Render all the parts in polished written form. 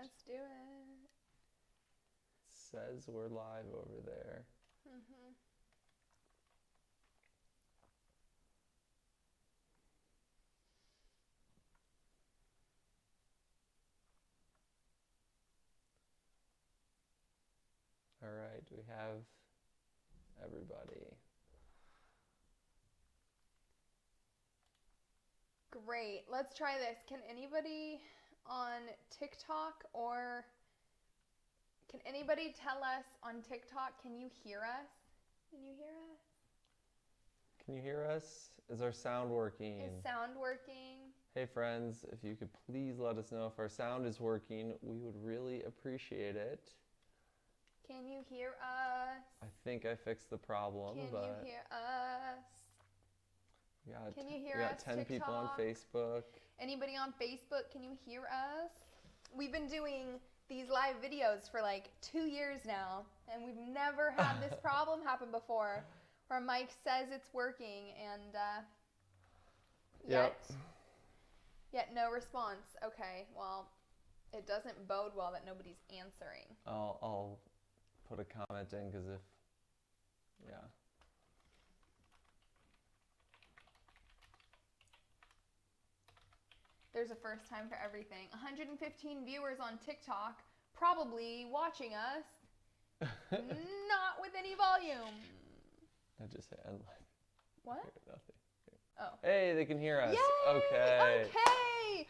Let's do it. Says we're live over there. Mm-hmm. All right, we have everybody. Great. Let's try this. Can anybody on TikTok or can anybody tell us on TikTok, can you hear us? Can you hear us? Can you hear us? Is our sound working? Is sound working? Hey friends, if you could please let us know if our sound is working, we would really appreciate it. Can you hear us? I think I fixed the problem, Can but you hear us? Can you hear we got us, 10 people on TikTok? Facebook. Anybody on Facebook, can you hear us? We've been doing these live videos for like 2 years now, and we've never had this problem happen before, where Mike says it's working, and yet no response. Okay, well, it doesn't bode well that nobody's answering. I'll put a comment in because yeah. There's a first time for everything. 115 viewers on TikTok, probably watching us, not with any volume. I just hit end live. What? Nothing. Oh. Hey, they can hear us. Yay! Okay.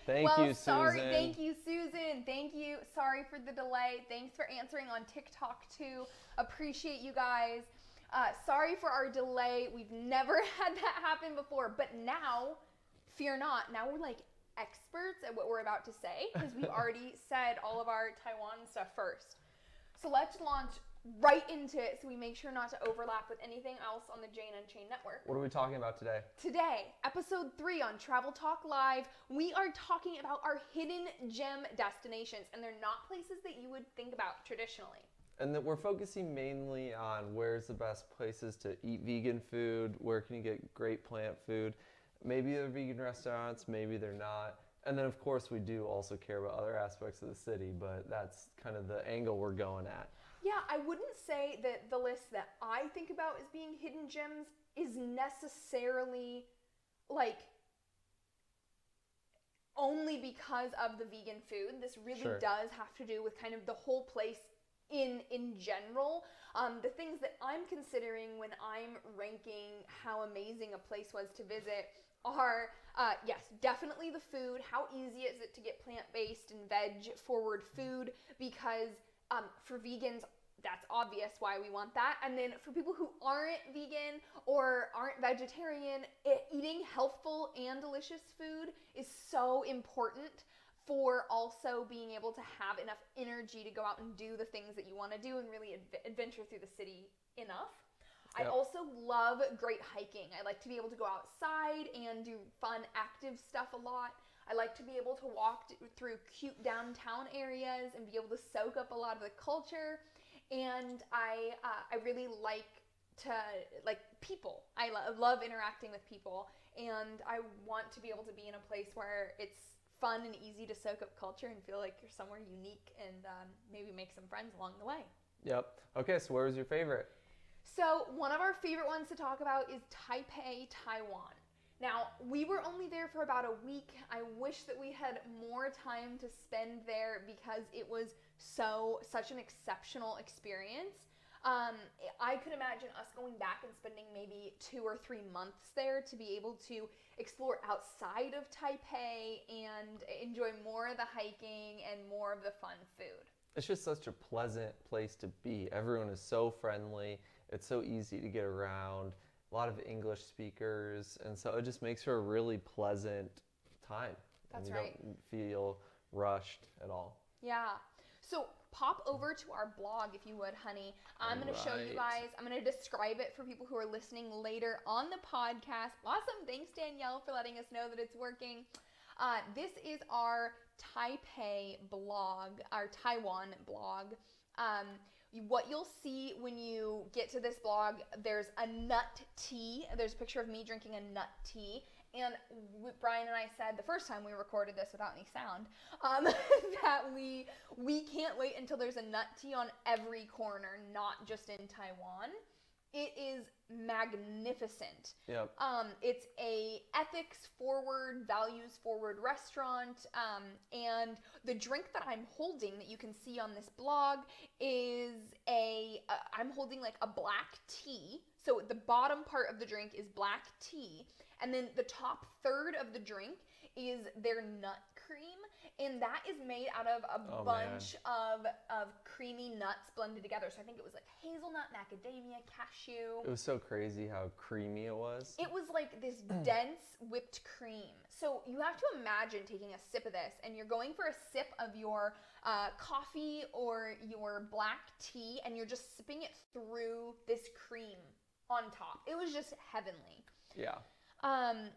Thank you, Sorry. Susan. Thank you, Susan. Thank you. Sorry for the delay. Thanks for answering on TikTok too. Appreciate you guys. Sorry for our delay. We've never had that happen before, but now, fear not. Now we're like experts at what we're about to say because we've already said all of our Taiwan stuff first. So let's launch right into it so we make sure not to overlap with anything else on the Jane Unchained Network. What are we talking about today? Today, episode 3 on Travel Talk Live, we are talking about our hidden gem destinations, and they're not places that you would think about traditionally. And that we're focusing mainly on where's the best places to eat vegan food, where can you get great plant food. Maybe they're vegan restaurants, maybe they're not. And then, of course, we do also care about other aspects of the city, but that's kind of the angle we're going at. Yeah, I wouldn't say that the list that I think about as being hidden gems is necessarily, like, only because of the vegan food. This really does have to do with kind of the whole place in general. The things that I'm considering when I'm ranking how amazing a place was to visit are, yes, definitely the food. How easy is it to get plant-based and veg-forward food? Because for vegans, that's obvious why we want that. And then for people who aren't vegan or aren't vegetarian, eating healthful and delicious food is so important for also being able to have enough energy to go out and do the things that you want to do and really adventure through the city enough. Yep. I also love great hiking. I like to be able to go outside and do fun, active stuff a lot. I like to be able to walk through cute downtown areas and be able to soak up a lot of the culture. And I really like people. I love interacting with people, and I want to be able to be in a place where it's fun and easy to soak up culture and feel like you're somewhere unique and maybe make some friends along the way. Yep. Okay, so where was your favorite? So one of our favorite ones to talk about is Taipei, Taiwan. Now, we were only there for about a week. I wish that we had more time to spend there because it was such an exceptional experience. I could imagine us going back and spending maybe 2 or 3 months there to be able to explore outside of Taipei and enjoy more of the hiking and more of the fun food. It's just such a pleasant place to be. Everyone is so friendly. It's so easy to get around. A lot of English speakers, and so it just makes for a really pleasant time. That's and you don't feel rushed at all. Yeah. So pop over to our blog if you would, honey. I'm going to show you guys. I'm going to describe it for people who are listening later on the podcast. Awesome. Thanks, Danielle, for letting us know that it's working. This is our Taipei blog, our Taiwan blog. What you'll see when you get to this blog, there's a nut tea. There's a picture of me drinking a nut tea. And Brian and I said the first time we recorded this without any sound, that we can't wait until there's a nut tea on every corner, not just in Taiwan. It is magnificent. Yep. It's a ethics-forward, values-forward restaurant, and the drink that I'm holding that you can see on this blog is I'm holding like a black tea. So the bottom part of the drink is black tea, and then the top third of the drink is their nut cream, and that is made out of a bunch of creamy nuts blended together. So I think it was like hazelnut, macadamia, cashew. It was so crazy how creamy it was. It was like this dense whipped cream. So you have to imagine taking a sip of this, and you're going for a sip of your coffee or your black tea, and you're just sipping it through this cream on top. It was just heavenly. Yeah.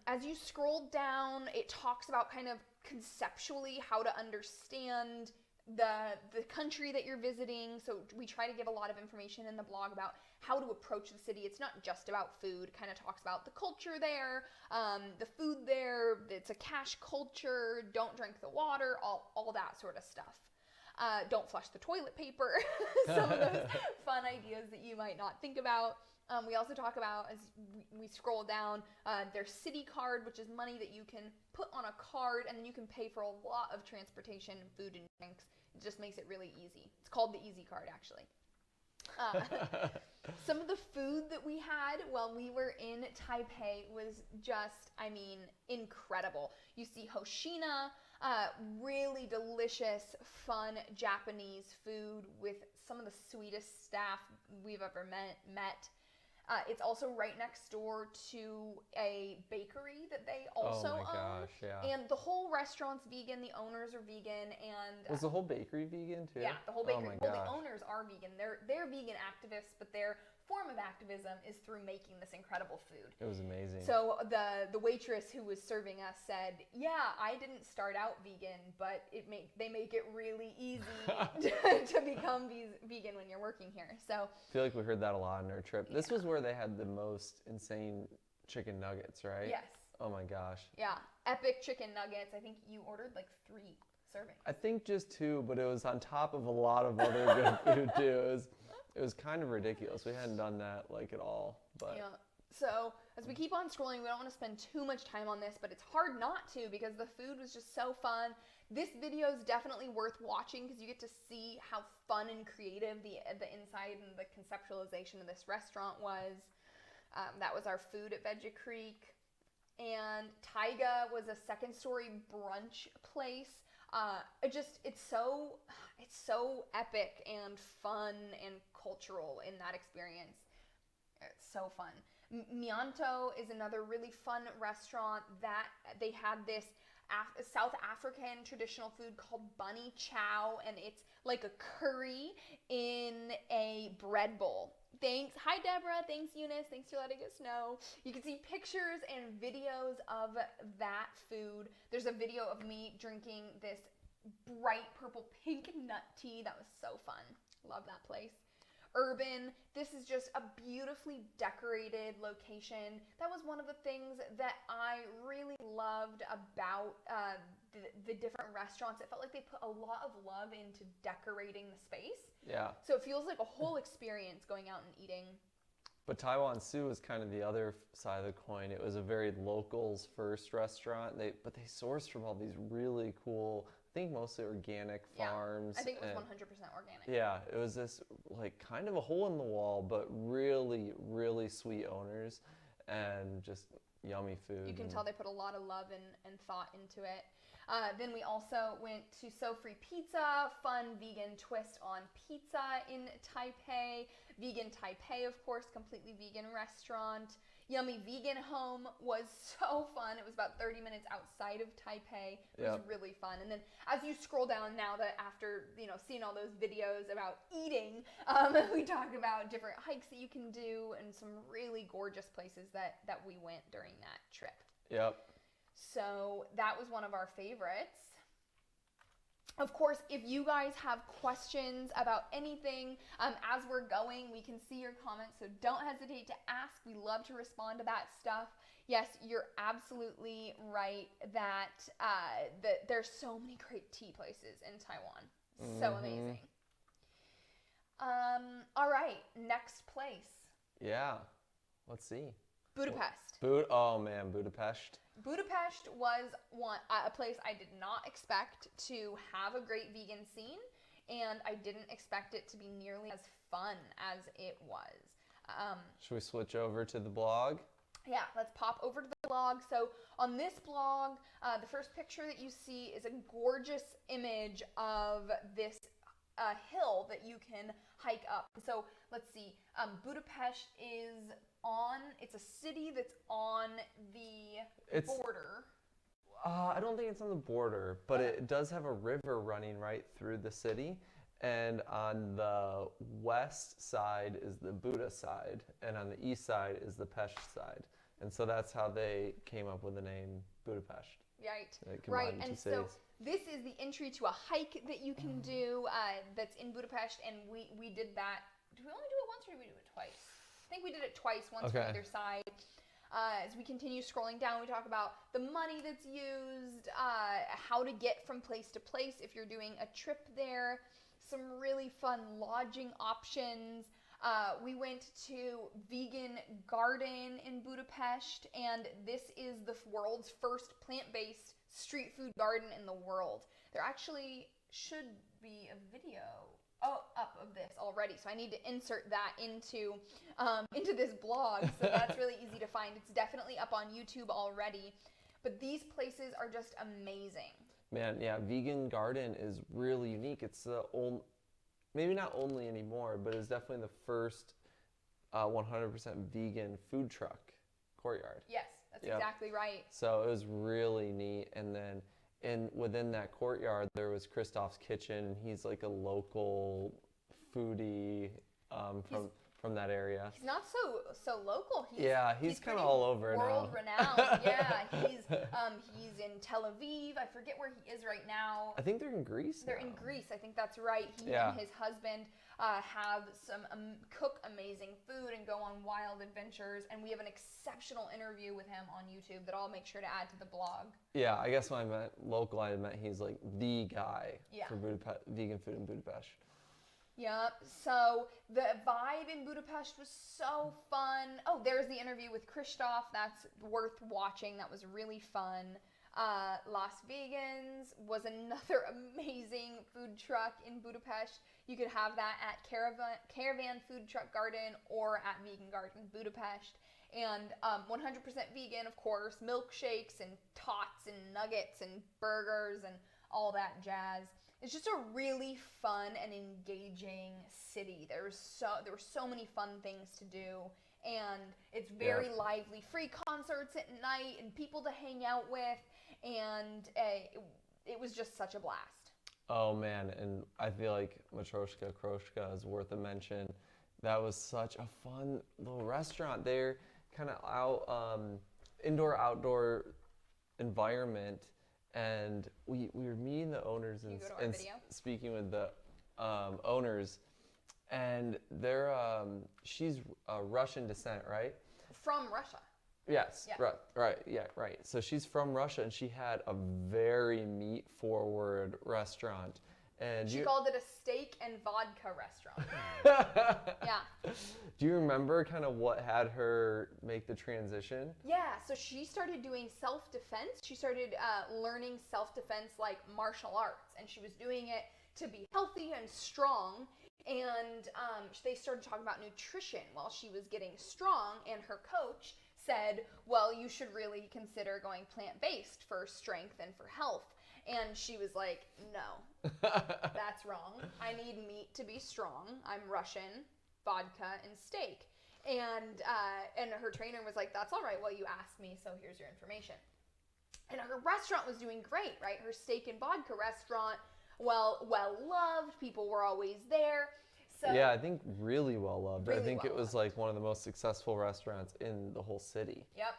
As you scroll down, it talks about kind of conceptually how to understand the country that you're visiting. So we try to give a lot of information in the blog about how to approach the city. It's not just about food. It kind of talks about the culture there, the food there. It's a cash culture. Don't drink the water, all that sort of stuff. Don't flush the toilet paper. Some of those fun ideas that you might not think about. We also talk about, as we scroll down, their city card, which is money that you can put on a card, and then you can pay for a lot of transportation, food, and drinks. It just makes it really easy. It's called the Easy Card, actually. Some of the food that we had while we were in Taipei was just, incredible. You see Hoshina, really delicious, fun Japanese food with some of the sweetest staff we've ever met. It's also right next door to a bakery that they also own. Oh my gosh, yeah. And the whole restaurant's vegan, the owners are vegan, and... Was the whole bakery vegan too? Yeah, the whole bakery. Oh my well, gosh. the owners are vegan. They're vegan activists, but their form of activism is through making this incredible food. It was amazing. So the waitress who was serving us said, yeah, I didn't start out vegan, but they make it really easy to become vegan when you're working here. So I feel like we heard that a lot on our trip. Yeah. This was where they had the most insane chicken nuggets, right? Yes. Oh my gosh. Yeah, epic chicken nuggets. I think you ordered like 3 servings. I think just 2, but it was on top of a lot of other good food too. It was kind of ridiculous. We hadn't done that like at all. But yeah. So as we keep on scrolling, we don't want to spend too much time on this, but it's hard not to because the food was just so fun. This video is definitely worth watching because you get to see how fun and creative the inside and the conceptualization of this restaurant was. That was our food at Veggie Creek. And Taiga was a second-story brunch place. It's so epic and fun and cultural in that experience. It's so fun. Mianto is another really fun restaurant that they had this South African traditional food called bunny chow, and it's like a curry in a bread bowl. Thanks. Hi, Deborah. Thanks, Eunice. Thanks for letting us know. You can see pictures and videos of that food. There's a video of me drinking this bright purple pink nut tea. That was so fun. Love that place. Urban, this is just a beautifully decorated location. That was one of the things that I really loved about the different restaurants. It felt like they put a lot of love into decorating the space. Yeah. So it feels like a whole experience going out and eating. But Taiwan Su was kind of the other side of the coin. It was a very locals first restaurant. But they sourced from all these really cool, I think mostly organic farms. I think it was 100% organic. Yeah, it was this like kind of a hole in the wall, but really, really sweet owners and just yummy food. You can tell they put a lot of love and thought into it. Then we also went to So Free Pizza, fun vegan twist on pizza in Taipei. Vegan Taipei, of course, completely vegan restaurant. Yummy Vegan Home was so fun. It was about 30 minutes outside of Taipei. It was really fun. And then as you scroll down now that after, seeing all those videos about eating, we talk about different hikes that you can do and some really gorgeous places that we went during that trip. Yep. So that was one of our favorites. Of course, if you guys have questions about anything as we're going, we can see your comments, so don't hesitate to ask. We love to respond to that stuff. Yes, you're absolutely right that there's so many great tea places in Taiwan. So amazing. All right, next place. Yeah, let's see. Budapest. Oh man, Budapest. Budapest was a place I did not expect to have a great vegan scene, and I didn't expect it to be nearly as fun as it was. Should we switch over to the blog? Yeah, let's pop over to the blog. So on this blog, the first picture that you see is a gorgeous image of this hill that you can hike up. So let's see, Budapest is it's a city that's on the border. I don't think it's on the border, but it does have a river running right through the city. And on the west side is the Buda side, and on the east side is the Pest side. And so that's how they came up with the name Budapest. Right, and so this is the entry to a hike that you can do that's in Budapest, and we did that. Did we only do it once or did we do it twice? I think we did it twice, once from either side. As we continue scrolling down, we talk about the money that's used, how to get from place to place if you're doing a trip there, some really fun lodging options. We went to Vegan Garden in Budapest, and this is the world's first plant-based street food garden in the world. There actually should be a video up of this already, so I need to insert that into this blog, so that's really easy to find. It's definitely up on YouTube already, but these places are just amazing. Man, yeah, Vegan Garden is really unique. It's the old, maybe not only anymore, but it's definitely the first 100% vegan food truck courtyard. Yes, that's exactly right. So it was really neat, and then within that courtyard there was Christoph's Kitchen, and he's like a local foodie from that area. He's not so local. He's kind of all over world renowned. Yeah, he's in Tel Aviv. I forget where he is right now. I think they're in Greece. They're in Greece. I think that's right. He and his husband have cook amazing food and go on wild adventures. And we have an exceptional interview with him on YouTube that I'll make sure to add to the blog. Yeah, I guess when I meant local, I meant he's like the guy for vegan food in Budapest. Yep. So the vibe in Budapest was so fun. Oh, there's the interview with Christoph. That's worth watching. That was really fun. Las Vegans was another amazing food truck in Budapest. You could have that at Caravan Food Truck Garden or at Vegan Garden Budapest. And 100% vegan, of course, milkshakes and tots and nuggets and burgers and all that jazz. It's just a really fun and engaging city. There were so many fun things to do, and it's very lively. Free concerts at night and people to hang out with, and it was just such a blast. Oh man, and I feel like Matryoshka Kroshka is worth a mention. That was such a fun little restaurant there, kind of out indoor-outdoor environment. And we were meeting the owners and speaking with the owners, and they're she's Russian descent, right? From Russia. Yes, yeah. Right. So she's from Russia, and she had a very meat-forward restaurant. And she called it a steak and vodka restaurant. Yeah. Do you remember kind of what had her make the transition? Yeah, so she started doing self-defense. She started learning self-defense like martial arts, and she was doing it to be healthy and strong. And they started talking about nutrition while she was getting strong, and her coach said, well, you should really consider going plant-based for strength and for health. And she was like, no, that's wrong. I need meat to be strong. I'm Russian, vodka and steak. And her trainer was like, that's all right. Well, you asked me, so here's your information. And her restaurant was doing great, right? Her steak and vodka restaurant, well loved. People were always there. So yeah, I think really well loved. Really I think it was like one of the most successful restaurants in the whole city. Yep.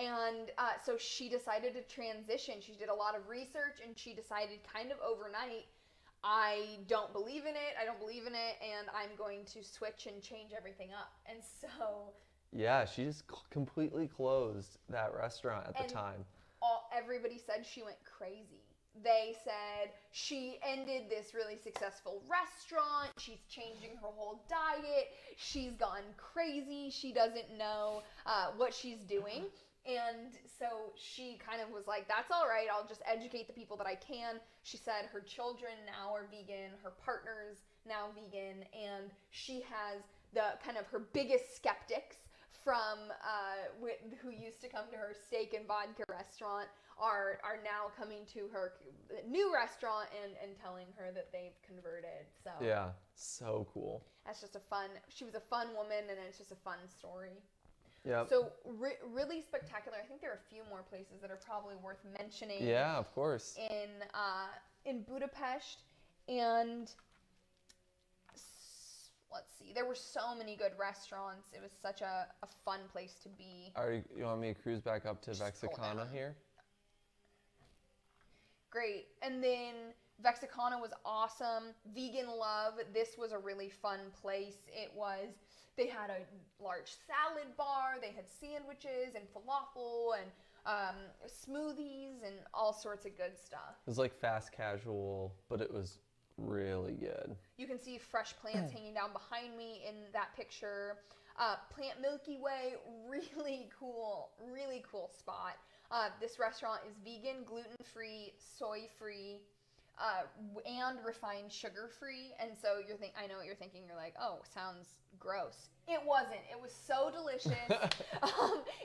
And so she decided to transition. She did a lot of research, and she decided kind of overnight, I don't believe in it, and I'm going to switch and change everything up. And so... Yeah, she just completely closed that restaurant at the time. Everybody said she went crazy. They said she ended this really successful restaurant. She's changing her whole diet. She's gone crazy. She doesn't know what she's doing. And so she kind of was like, that's all right. I'll just educate the people that I can. She said her children now are vegan. Her partner's now vegan. And she has the kind of her biggest skeptics from who used to come to her steak and vodka restaurant are now coming to her new restaurant and telling her that they've converted. So yeah, so cool. That's just she was a fun woman, and it's just a fun story. Yeah. So really spectacular. I think there are a few more places that are probably worth mentioning. Yeah, of course. In Budapest, and let's see, there were so many good restaurants. It was such a fun place to be. You want me to cruise back up to Vexicana here? Great. And then Vexicana was awesome. Vegan Love. This was a really fun place. They had a large salad bar. They had sandwiches and falafel and smoothies and all sorts of good stuff. It was like fast casual, but it was really good. You can see fresh plants hanging down behind me in that picture. Plant Milky Way, really cool spot. This restaurant is vegan, gluten-free, soy-free, and refined sugar-free. And so I know what you're thinking. You're like, oh, sounds gross. It wasn't. It was so delicious.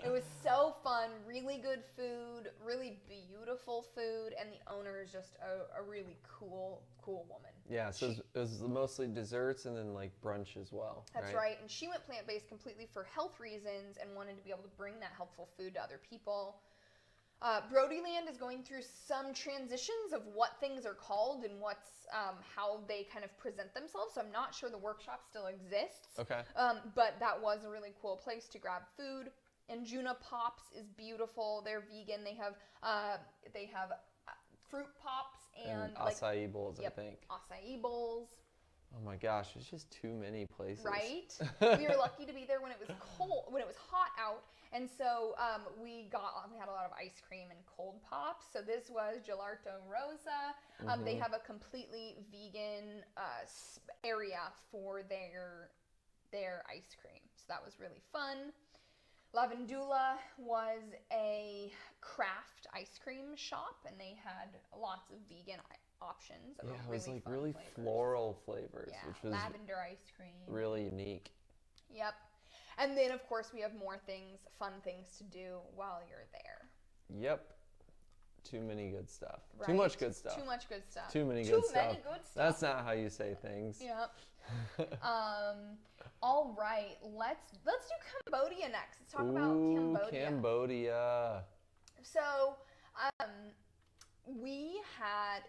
It was so fun. Really good food. Really beautiful food. And the owner is just a really cool woman. Yeah, so it was mostly desserts and then like brunch as well. That's right. And she went plant-based completely for health reasons and wanted to be able to bring that helpful food to other people. Brodyland is going through some transitions of what things are called and how they kind of present themselves. So I'm not sure the workshop still exists. Okay. But that was a really cool place to grab food. And Juna Pops is beautiful. They're vegan. They have fruit pops and acai bowls, yep, I think. Acai bowls. Oh my gosh, there's just too many places. Right? We were lucky to be there when it was hot out. And so we had a lot of ice cream and cold pops. So this was Gelato Rosa. They have a completely vegan area for their ice cream. So that was really fun. Lavandula was a craft ice cream shop, and they had lots of vegan options. Yeah, it was like really floral flavors, which was lavender ice cream. Really unique. Yep. And then, of course, we have more fun things to do while you're there. Yep. Too many good stuff. Right. Too much good stuff. Too much good stuff. Too many good stuff. That's not how you say things. Yep. All right. Let's do Cambodia next. Let's talk about Cambodia. Cambodia. So,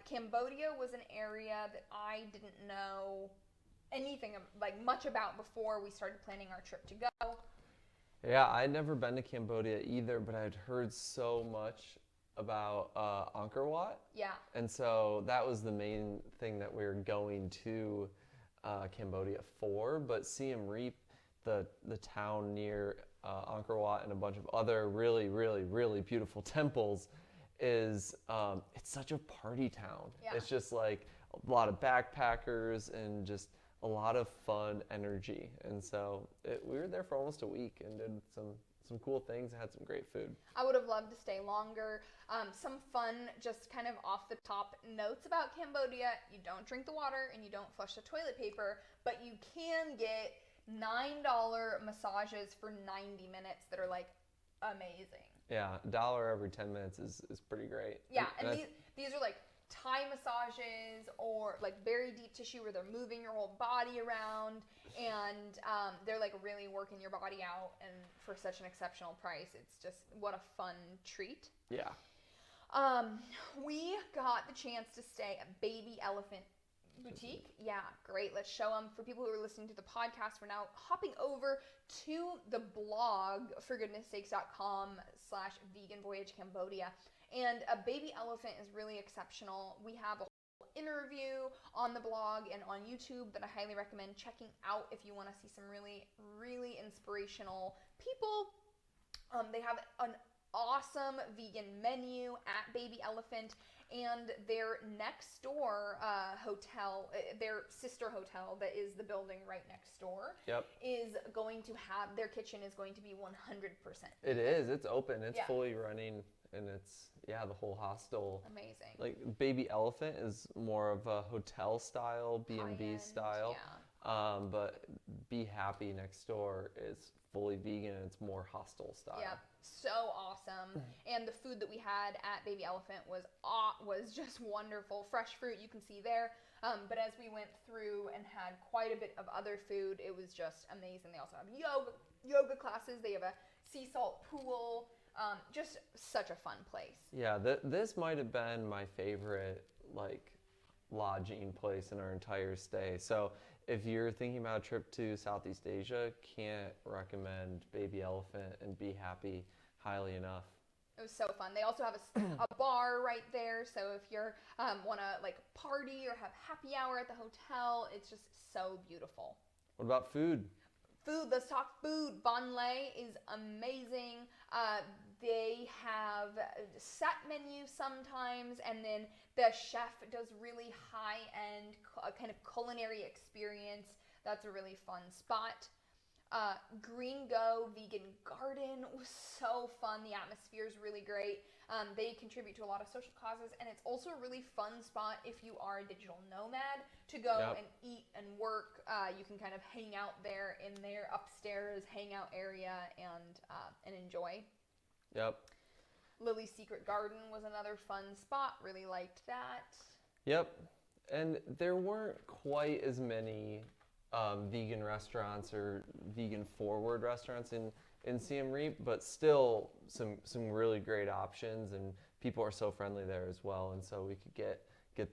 Cambodia was an area that I didn't know anything much about before we started planning our trip to go. Yeah, I'd never been to Cambodia either, but I'd heard so much about Angkor Wat. Yeah. And so that was the main thing that we were going to Cambodia for. But Siem Reap, the town near Angkor Wat and a bunch of other really, really, really beautiful temples, it's such a party town. Yeah. It's just like a lot of backpackers and just a lot of fun energy. And so we were there for almost a week and did some cool things and had some great food. I would have loved to stay longer. Some fun, just kind of off the top notes about Cambodia. You don't drink the water and you don't flush the toilet paper, but you can get $9 massages for 90 minutes that are like amazing. Yeah, $1 every 10 minutes is pretty great. Yeah, and these are like Thai massages or like very deep tissue where they're moving your whole body around, and they're like really working your body out, and for such an exceptional price. It's just what a fun treat. Yeah. We got the chance to stay at Baby Elephant Boutique? Yeah, great. Let's show them. For people who are listening to the podcast, we're now hopping over to the blog, forgoodnesssakes.com/vegan voyage Cambodia. And a baby elephant is really exceptional. We have a whole interview on the blog and on YouTube that I highly recommend checking out if you want to see some really, really inspirational people. They have an awesome vegan menu at Baby Elephant, and their next door hotel, their sister hotel that is the building right next door, is going to have, their kitchen is going to be 100%. It is. It's open. It's fully running, and it's, the whole hostel. Amazing. Like Baby Elephant is more of a hotel style, B&B style. Yeah. But Be Happy next door is fully vegan, and it's more hostel style. Yep, so awesome. And the food that we had at Baby Elephant was just wonderful. Fresh fruit, you can see there. But as we went through and had quite a bit of other food, it was just amazing. They also have yoga classes. They have a sea salt pool. Just such a fun place. Yeah, this might have been my favorite lodging place in our entire stay. So if you're thinking about a trip to Southeast Asia, can't recommend Baby Elephant and Be Happy highly enough. It was so fun. They also have a bar right there, so if you're want to party or have happy hour at the hotel, it's just so beautiful. What about food? Food, let's talk food. Bon Lait is amazing. They have set menus sometimes, and then the chef does really high-end kind of culinary experience. That's a really fun spot. Green Go Vegan Garden was so fun. The atmosphere is really great. They contribute to a lot of social causes, and it's also a really fun spot if you are a digital nomad to go and eat and work. You can kind of hang out there in their upstairs hangout area and enjoy. Yep. Lily's Secret Garden was another fun spot. Really liked that. Yep. And there weren't quite as many vegan restaurants or vegan forward restaurants in Siem Reap, but still some really great options, and people are so friendly there as well, and so we could get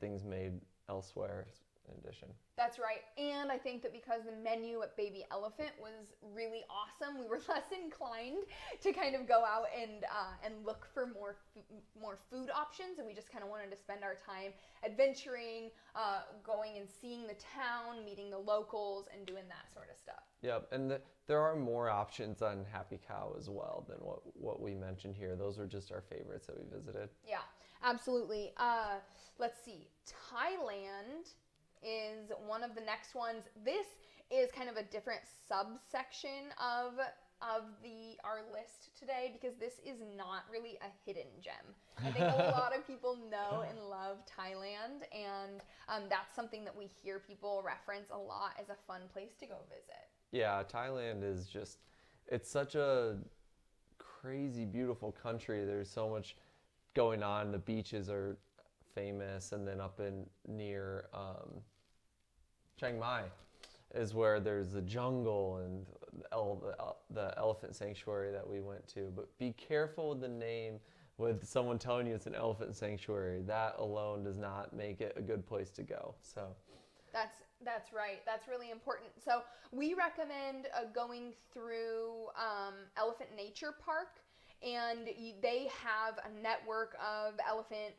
things made elsewhere in addition. That's right. And I think that because the menu at Baby Elephant was really awesome, we were less inclined to kind of go out and look for more food options, and we just kind of wanted to spend our time adventuring, going and seeing the town, meeting the locals, and doing that sort of stuff. Yep, and there are more options on Happy Cow as well than what we mentioned here. Those were just our favorites that we visited. Yeah, absolutely. Let's see. Thailand is one of the next ones. This is kind of a different subsection of our list today, because this is not really a hidden gem. I think a lot of people know and love Thailand, and that's something that we hear people reference a lot as a fun place to go visit. Yeah, Thailand is just, it's such a crazy, beautiful country. There's so much going on. The beaches are famous, and then up in near Chiang Mai is where there's the jungle and the elephant sanctuary that we went to. But be careful with the name, with someone telling you it's an elephant sanctuary. That alone does not make it a good place to go. So that's right. That's really important. So we recommend going through Elephant Nature Park, and they have a network of elephant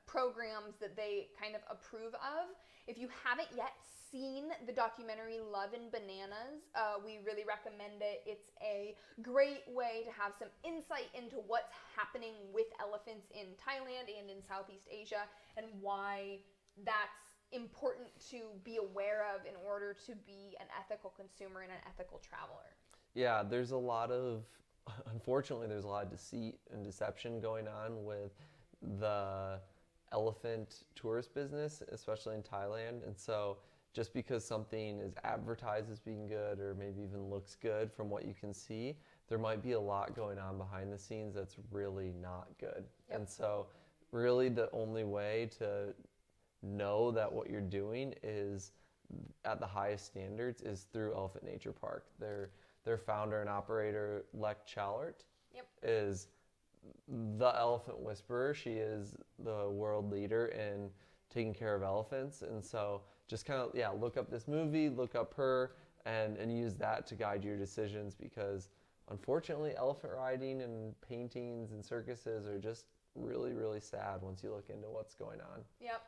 programs that they kind of approve of. If you haven't yet seen the documentary Love and Bananas, we really recommend it. It's a great way to have some insight into what's happening with elephants in Thailand and in Southeast Asia, and why that's important to be aware of in order to be an ethical consumer and an ethical traveler. Yeah, unfortunately, there's a lot of deceit and deception going on with the elephant tourist business, especially in Thailand. And so just because something is advertised as being good, or maybe even looks good from what you can see, there might be a lot going on behind the scenes that's really not good. Yep. And so really the only way to know that what you're doing is at the highest standards is through Elephant Nature Park. Their founder and operator, Lek Chalart, is the elephant whisperer. She is the world leader in taking care of elephants. And so just kind of, yeah, look up this movie, look up her, and use that to guide your decisions, because unfortunately elephant riding and paintings and circuses are just really, really sad once you look into what's going on. Yep.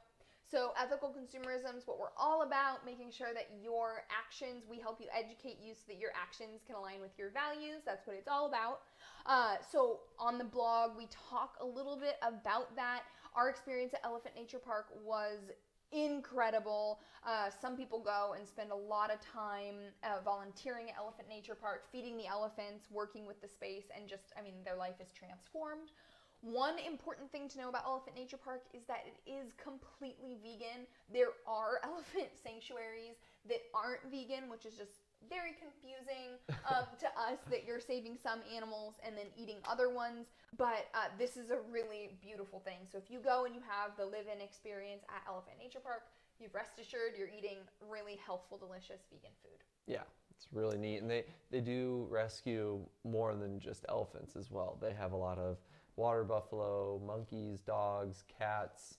So ethical consumerism is what we're all about, making sure that your actions, we help you educate you so that your actions can align with your values. That's what it's all about. So on the blog, we talk a little bit about that. Our experience at Elephant Nature Park was incredible. Some people go and spend a lot of time volunteering at Elephant Nature Park, feeding the elephants, working with the space, and just, I mean, their life is transformed. One important thing to know about Elephant Nature Park is that it is completely vegan. There are elephant sanctuaries that aren't vegan, which is just very confusing to us, that you're saving some animals and then eating other ones. But this is a really beautiful thing. So if you go and you have the live-in experience at Elephant Nature Park, you rest assured you're eating really healthful, delicious vegan food. Yeah, it's really neat. And they do rescue more than just elephants as well. They have a lot of water buffalo, monkeys, dogs, cats,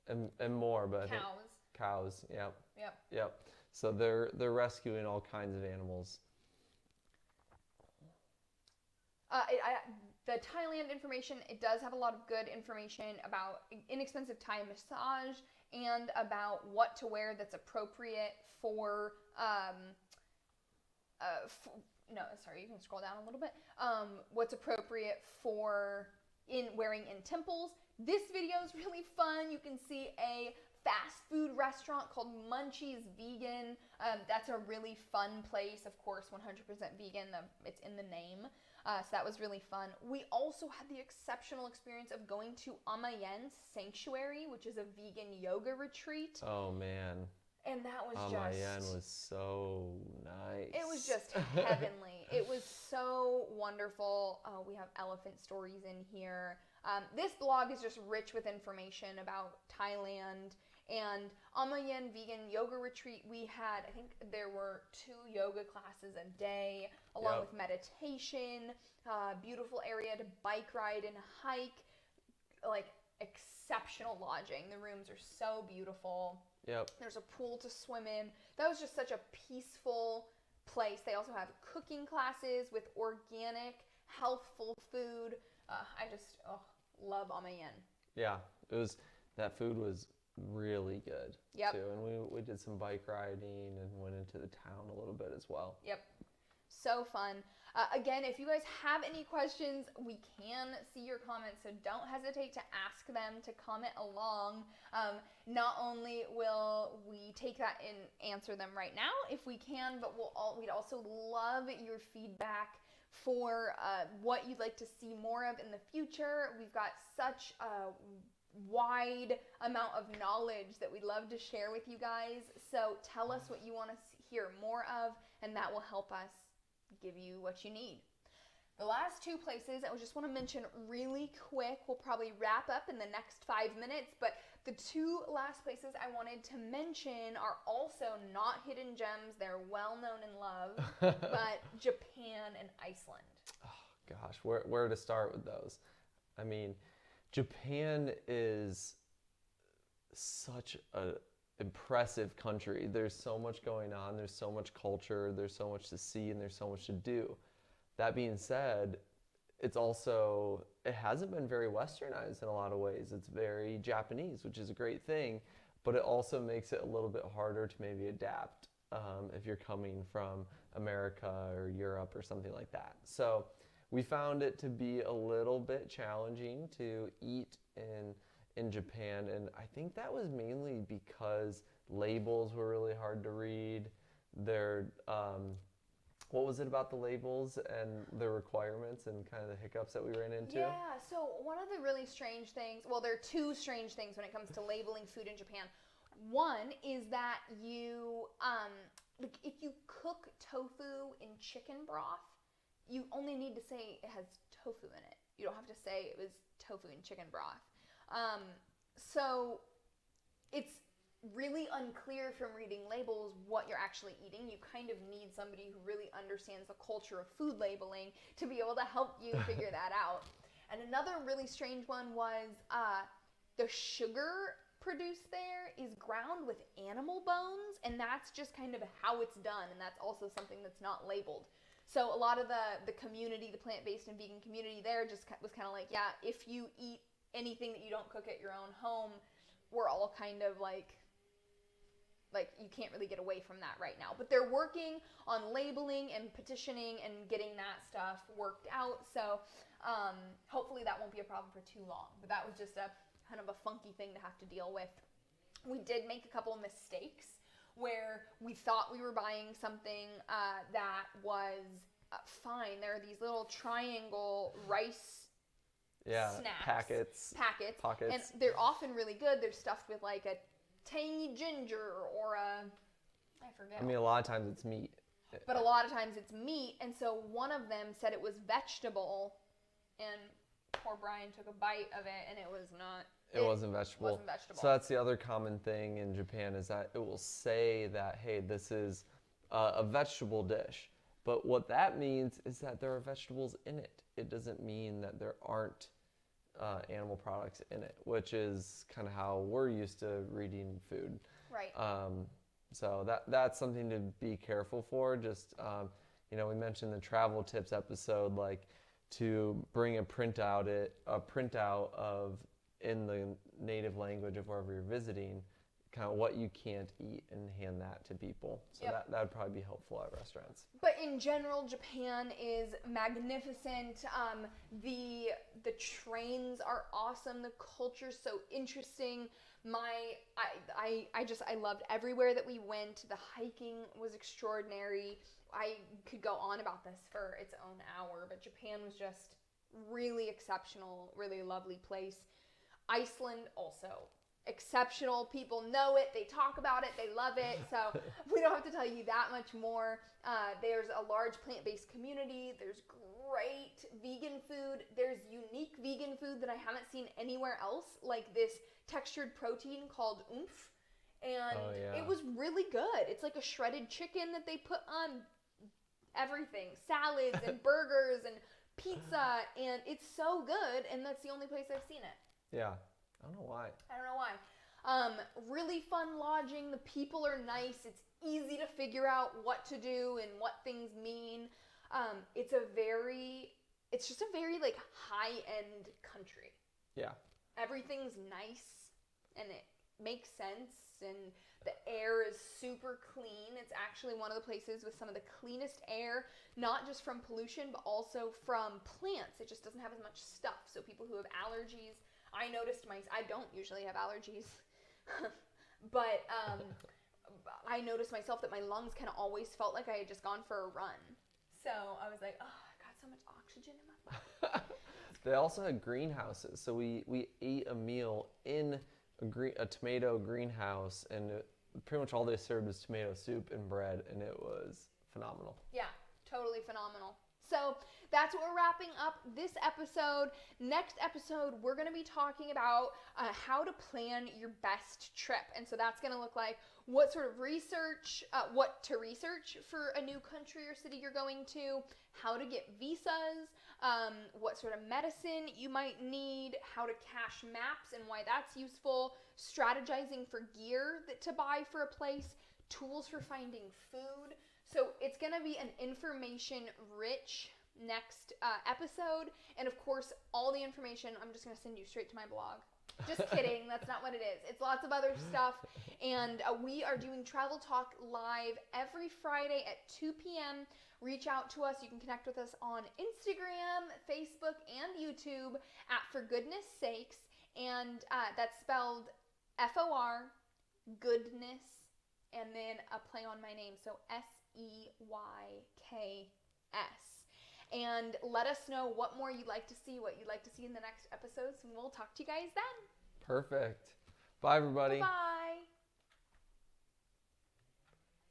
and more. But cows. Yep. So they're rescuing all kinds of animals. The Thailand information, it does have a lot of good information about inexpensive Thai massage and about what to wear that's appropriate for you can scroll down a little bit. What's appropriate for wearing in temples. This video is really fun. You can see a fast food restaurant called Munchie's Vegan. That's a really fun place. Of course, 100% vegan. It's in the name. So that was really fun. We also had the exceptional experience of going to Amayen's Sanctuary, which is a vegan yoga retreat. Oh, man. And that was Amayen was so nice. It was just heavenly. It was so wonderful. We have elephant stories in here. This blog is just rich with information about Thailand. And Amayen Vegan Yoga Retreat, we had, I think there were 2 yoga classes a day, along with meditation, beautiful area to bike ride and hike, like exceptional lodging. The rooms are so beautiful. Yep. There's a pool to swim in. That was just such a peaceful place. They also have cooking classes with organic, healthful food. I just love Amayen. Yeah, that food was really good. Yep. Too. And we did some bike riding and went into the town a little bit as well. Yep. So fun. Again, if you guys have any questions, we can see your comments, so don't hesitate to ask them, to comment along. Not only will we take that and answer them right now if we can, but we'd also love your feedback for what you'd like to see more of in the future. We've got such a wide amount of knowledge that we'd love to share with you guys. So tell us what you want to hear more of, and that will help us give you what you need. The last 2 places I just want to mention really quick. We'll probably wrap up in the next 5 minutes, but the 2 last places I wanted to mention are also not hidden gems. They're well known and loved, but Japan and Iceland. Oh gosh, where to start with those? I mean, Japan is such an impressive country. There's so much going on. There's so much culture. There's so much to see, and there's so much to do. That being said, it hasn't been very westernized in a lot of ways. It's very Japanese, which is a great thing, but it also makes it a little bit harder to maybe adapt if you're coming from America or Europe or something like that. So we found it to be a little bit challenging to eat in Japan, and I think that was mainly because labels were really hard to read. What was it about the labels and the requirements and kind of the hiccups that we ran into? Yeah, so one of the really strange things, well, there are 2 strange things when it comes to labeling food in Japan. One is that if you cook tofu in chicken broth, you only need to say it has tofu in it. You don't have to say it was tofu in chicken broth. So it's really unclear from reading labels what you're actually eating. You kind of need somebody who really understands the culture of food labeling to be able to help you figure that out. And another really strange one was the sugar produced there is ground with animal bones, and that's just kind of how it's done, and that's also something that's not labeled. So a lot of the community, the plant-based and vegan community there just was kind of like, yeah, if you eat anything that you don't cook at your own home, we're all kind of like you can't really get away from that right now. But they're working on labeling and petitioning and getting that stuff worked out. So hopefully that won't be a problem for too long. But that was just a kind of a funky thing to have to deal with. We did make a couple of mistakes where we thought we were buying something that was fine. There are these little triangle rice snacks. Packets. Pockets. And they're often really good. They're stuffed with like a tangy ginger or I forget. I mean, a lot of times it's meat. But a lot of times it's meat. And so one of them said it was vegetable, and poor Brian took a bite of it, and it was not. It wasn't vegetable. So that's the other common thing in Japan is that it will say that, hey, this is a vegetable dish. But what that means is that there are vegetables in it. It doesn't mean that there aren't animal products in it, which is kind of how we're used to reading food. Right. So that's something to be careful for. Just, we mentioned the travel tips episode, like to bring a printout of in the native language of wherever you're visiting, kind of what you can't eat, and hand that to people. So that would probably be helpful at restaurants. But in general, Japan is magnificent. The trains are awesome. The culture's so interesting. I loved everywhere that we went. The hiking was extraordinary. I could go on about this for its own hour, but Japan was just really exceptional, really lovely place. Iceland also exceptional. People know it. They talk about it. They love it. So we don't have to tell you that much more. There's a large plant-based community. There's great vegan food. There's unique vegan food that I haven't seen anywhere else, like this textured protein called oomph. And it was really good. It's like a shredded chicken that they put on everything. Salads and burgers and pizza. And it's so good. And that's the only place I've seen it. Yeah. I don't know why. Really fun lodging. The people are nice. It's easy to figure out what to do and what things mean. It's just a very like high-end country. Yeah. Everything's nice and it makes sense, and the air is super clean. It's actually one of the places with some of the cleanest air, not just from pollution, but also from plants. It just doesn't have as much stuff. So people who have allergies, I don't usually have allergies, but I noticed myself that my lungs kind of always felt like I had just gone for a run. So I was like, oh, I got so much oxygen in my body. They also had greenhouses. So we ate a meal in a tomato greenhouse, and pretty much all they served was tomato soup and bread, and it was phenomenal. Yeah, totally phenomenal. So that's what we're wrapping up this episode. Next episode, we're going to be talking about how to plan your best trip. And so that's going to look like what sort of research, what to research for a new country or city you're going to, how to get visas, what sort of medicine you might need, how to cache maps and why that's useful, strategizing for gear to buy for a place, tools for finding food. So it's going to be an information-rich next episode. And of course, all the information I'm just going to send you straight to my blog. Just kidding. That's not what it is. It's lots of other stuff. And we are doing Travel Talk live every Friday at 2 p.m. Reach out to us. You can connect with us on Instagram, Facebook, and YouTube at For Goodness Sakes. And that's spelled F-O-R, goodness, and then a play on my name. So S-E-Y-K-S. And let us know what more you'd like to see, what you'd like to see in the next episodes, and we'll talk to you guys then. Perfect. Bye, everybody. Bye.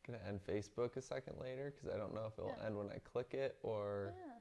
Gonna end Facebook a second later because I don't know if it'll end when I click it or. Yeah.